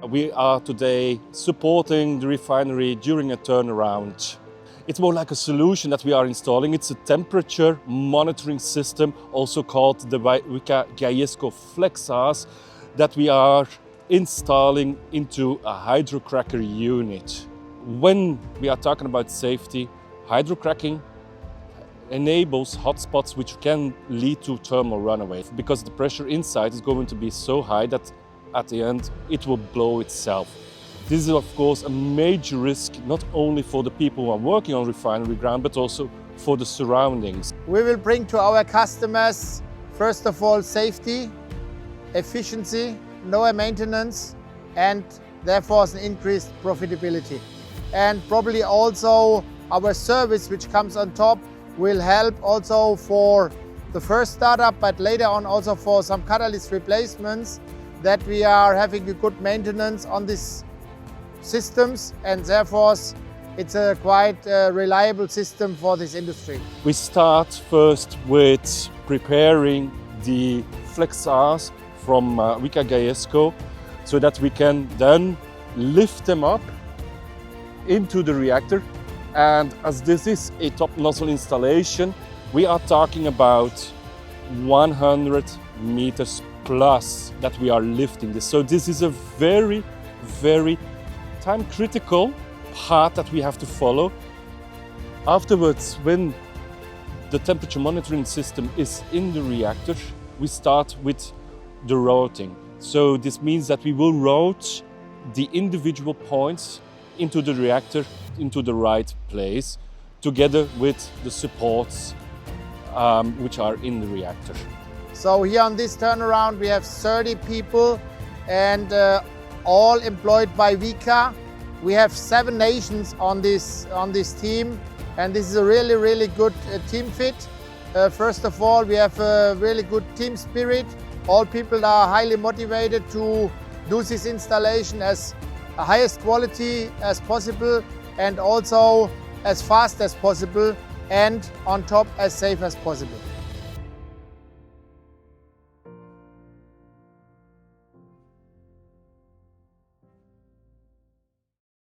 We are today supporting the refinery during a turnaround. It's more like a solution that we are installing. It's a temperature monitoring system, also called the WICA Gajesco FlexAS, that we are installing into a hydrocracker unit. When we are talking about safety, hydrocracking enables hotspots which can lead to thermal runaway, because the pressure inside is going to be so high that at the end it will blow itself. This is of course a major risk, not only for the people who are working on refinery ground, but also for the surroundings. We will bring to our customers, first of all, safety, efficiency, lower maintenance, and therefore an increased profitability. And probably also our service, which comes on top, will help also for the first startup, but later on also for some catalyst replacements, that we are having a good maintenance on these systems, and therefore it's a quite reliable system for this industry. We start first with preparing the FlexAS from WICA Gajesco, so that we can then lift them up into the reactor. And as this is a top nozzle installation, we are talking about 100 meters plus that we are lifting this. So this is a very, very time critical path that we have to follow. Afterwards, when the temperature monitoring system is in the reactor, we start with the routing. So this means that we will route the individual points into the reactor, into the right place, together with the supports which are in the reactor. So here on this turnaround we have 30 people, and all employed by WICA. We have 7 nations on this team, and this is a really, really good team fit. First of all, we have a really good team spirit. All people are highly motivated to do this installation as highest quality as possible, and also as fast as possible, and on top as safe as possible.